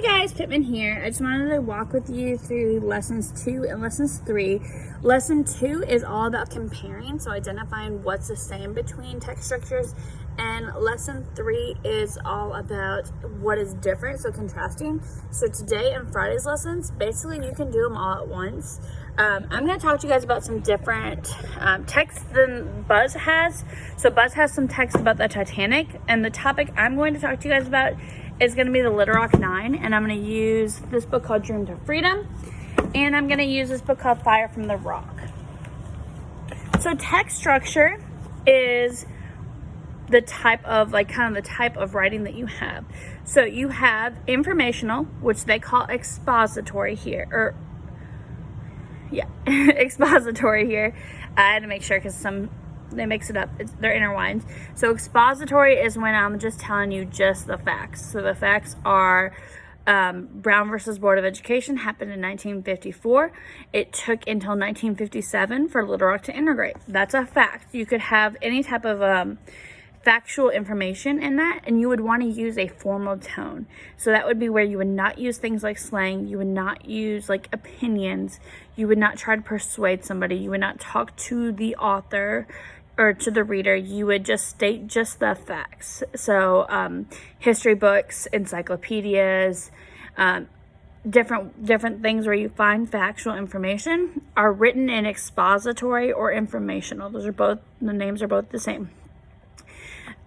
Hey guys, Pittman here. I just wanted to walk with you through lessons 2 and lessons 3. Lesson 2 is all about comparing, so identifying what's the same between text structures, and lesson 3 is all about what is different, so contrasting. So today and Friday's lessons, basically you can do them all at once. I'm going to talk to you guys about some different texts than Buzz has. So Buzz has some text about the Titanic, and the topic I'm going to talk to you guys about is going to be the Little Rock Nine, and I'm going to use this book called Dream to Freedom, and I'm going to use this book called Fire from the Rock. So text structure is the type of, kind of the type of writing that you have. So you have informational, which they call expository here, expository here. I had to make sure because they mix it up. They're intertwined. So expository is when I'm just telling you just the facts. So the facts are Brown versus Board of Education happened in 1954. It took until 1957 for Little Rock to integrate. That's a fact. You could have any type of factual information in that, and you would want to use a formal tone. So that would be where you would not use things like slang, you would not use like opinions, you would not try to persuade somebody, you would not talk to the author or to the reader, you would just state just the facts. So history books, encyclopedias, different things where you find factual information are written in expository or informational. The names are both the same.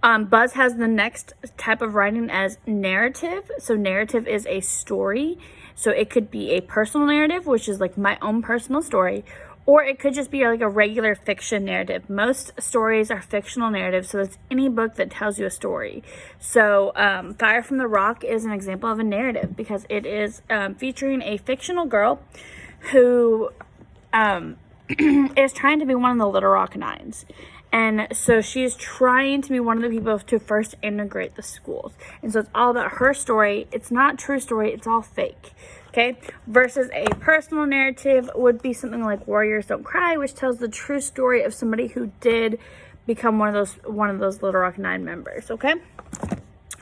Buzz has the next type of writing as narrative. So narrative is a story. So it could be a personal narrative, which is like my own personal story, or it could just be like a regular fiction narrative. Most stories are fictional narratives, so it's any book that tells you a story. So Fire from the Rock is an example of a narrative because it is featuring a fictional girl who is trying to be one of the Little Rock Nines. And so she's trying to be one of the people to first integrate the schools. And so it's all about her story. It's not true story. It's all fake. Okay. Versus a personal narrative would be something like Warriors Don't Cry, which tells the true story of somebody who did become one of those Little Rock Nine members. Okay.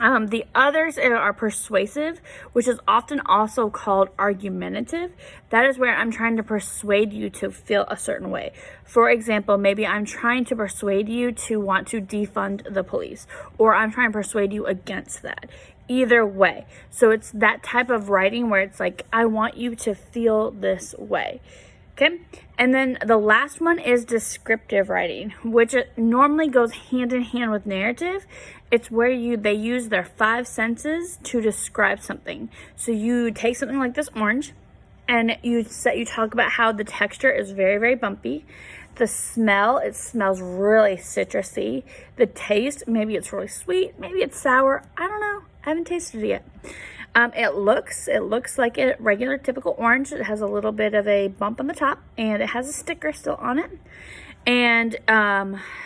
The others are persuasive, which is often also called argumentative. That is where I'm trying to persuade you to feel a certain way. For example, maybe I'm trying to persuade you to want to defund the police, or I'm trying to persuade you against that. Either way. So it's that type of writing where it's like, I want you to feel this way. Okay, and then the last one is descriptive writing, which normally goes hand in hand with narrative. It's where they use their 5 senses to describe something. So you take something like this orange, and you talk about how the texture is very, very bumpy. The smell, it smells really citrusy. The taste, maybe it's really sweet, maybe it's sour. I don't know. I haven't tasted it yet. It looks like a regular typical orange. It has a little bit of a bump on the top, and it has a sticker still on it. And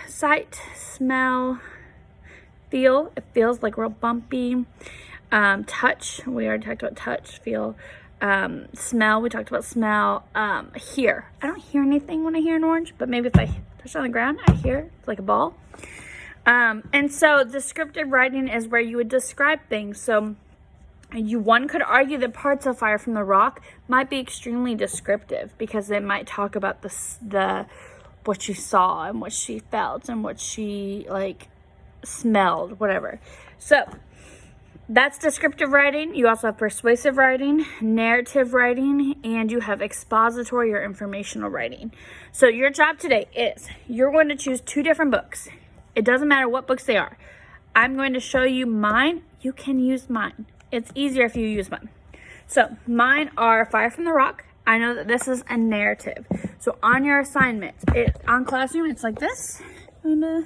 sight, smell, feel, it feels like real bumpy. Touch, we already talked about touch, feel. Smell, we talked about smell. Hear, I don't hear anything when I hear an orange, but maybe if I touch it on the ground, I hear it. It's like a ball. And so descriptive writing is where you would describe things. So one could argue that parts of Fire from the Rock might be extremely descriptive because it might talk about the what she saw and what she felt and what she smelled, whatever. So that's descriptive writing. You also have persuasive writing, narrative writing, and you have expository or informational writing. So your job today is you're going to choose 2 different books. It doesn't matter what books they are. I'm going to show you mine. You can use mine. It's easier if you use mine. So mine are Fire from the Rock. I know that this is a narrative. So on your assignment, on Classroom, it's like this. And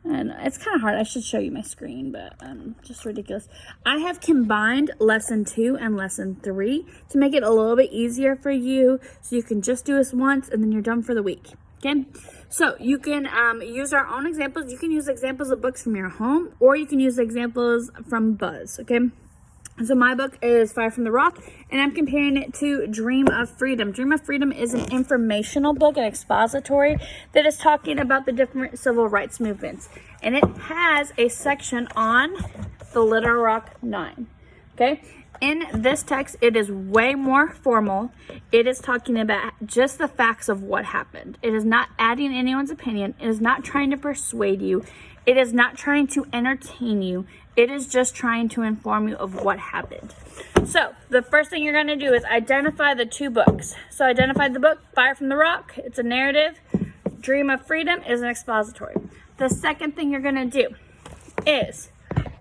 it's kind of hard. I should show you my screen, but just ridiculous. I have combined lesson 2 and lesson 3 to make it a little bit easier for you. So you can just do this once and then you're done for the week. Okay, so you can use our own examples. You can use examples of books from your home, or you can use examples from Buzz. Okay, so my book is Fire from the Rock, and I'm comparing it to Dream of Freedom. Dream of Freedom is an informational book, an expository, that is talking about the different civil rights movements. And it has a section on the Little Rock Nine. Okay, In this text, it is way more formal. It is talking about just the facts of what happened. It is not adding anyone's opinion. It is not trying to persuade you. It is not trying to entertain you. It is just trying to inform you of what happened. So the first thing you're going to do is identify the two books. So identify the book, Fire from the Rock. It's a narrative. Dream of Freedom is an expository. The second thing you're going to do is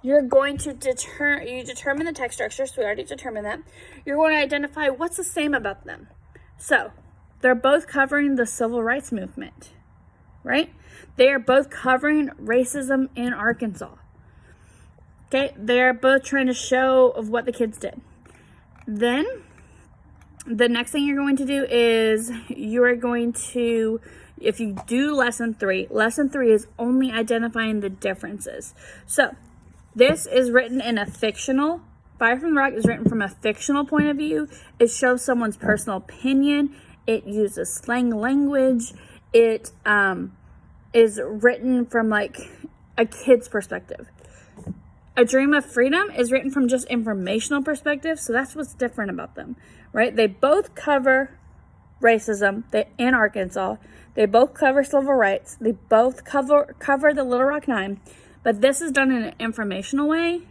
you're going to determine the text structure. So we already determined that. You're going to identify what's the same about them. So they're both covering the civil rights movement, right? They are both covering racism in Arkansas. Okay, they're both trying to show of what the kids did. Then the next thing you're going to do is you are going to, if you do lesson three is only identifying the differences. So this is written in a fictional, Fire from the Rock is written from a fictional point of view. It shows someone's personal opinion. It uses slang language. It is written from like a kid's perspective. A Dream of Freedom is written from just informational perspective. So that's what's different about them, right? They both cover racism in Arkansas. They both cover civil rights. They both cover the Little Rock Nine. But this is done in an informational way,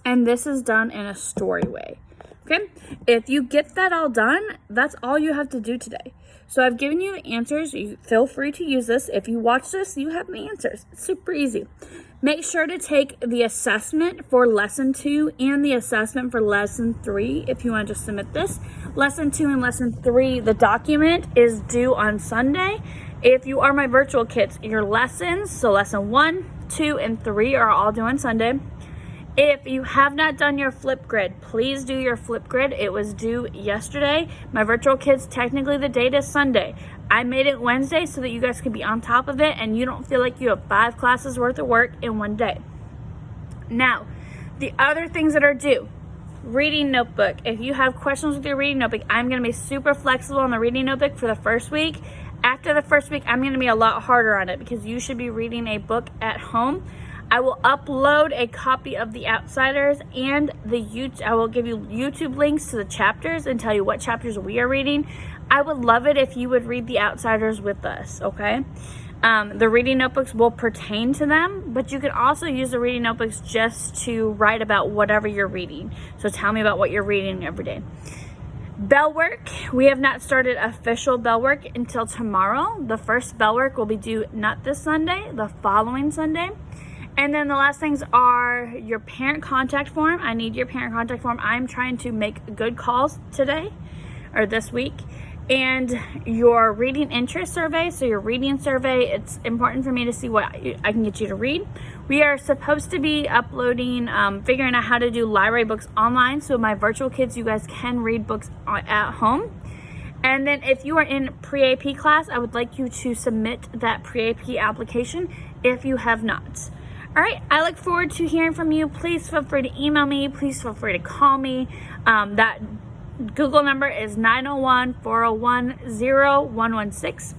and this is done in a story way, okay? If you get that all done, that's all you have to do today. So I've given you the answers. You feel free to use this. If you watch this, you have the answers. It's super easy. Make sure to take the assessment for lesson 2 and the assessment for lesson 3 if you want to just submit this. Lesson 2 and lesson 3, the document is due on Sunday. If you are my virtual kids, your lessons, so lesson 1, 2, and 3 are all due on Sunday. If you have not done your flip grid, please do your flip grid. It was due yesterday. My virtual kids, technically the date is Sunday. I made it Wednesday so that you guys can be on top of it and you don't feel like you have 5 classes worth of work in one day. Now, the other things that are due. Reading notebook. If you have questions with your reading notebook, I'm going to be super flexible on the reading notebook for the first week. After the first week, I'm going to be a lot harder on it because you should be reading a book at home. I will upload a copy of The Outsiders and I will give you YouTube links to the chapters and tell you what chapters we are reading. I would love it if you would read The Outsiders with us, okay? The reading notebooks will pertain to them, but you can also use the reading notebooks just to write about whatever you're reading. So tell me about what you're reading every day. Bell work, we have not started official bell work until tomorrow. The first bell work will be due not this Sunday, the following Sunday. And then the last things are your parent contact form. I need your parent contact form. I'm trying to make good calls today or this week. And your reading interest survey, so your reading survey, it's important for me to see what I can get you to read. We are supposed to be uploading, figuring out how to do library books online, so my virtual kids, you guys can read books at home. And then if you are in pre-AP class, I would like you to submit that pre-AP application if you have not. All right, I look forward to hearing from you. Please feel free to email me. Please feel free to call me. That Google number is 901-401-0116.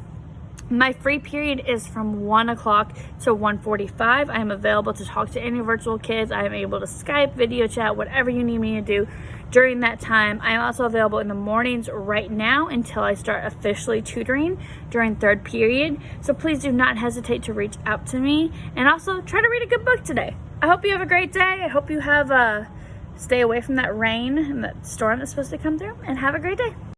My free period is from 1 o'clock to 1:45. I am available to talk to any virtual kids. I am able to Skype, video chat, whatever you need me to do during that time. I am also available in the mornings right now until I start officially tutoring during 3rd period. So please do not hesitate to reach out to me. And also try to read a good book today. I hope you have a great day. I hope you have stay away from that rain and that storm that's supposed to come through, and have a great day.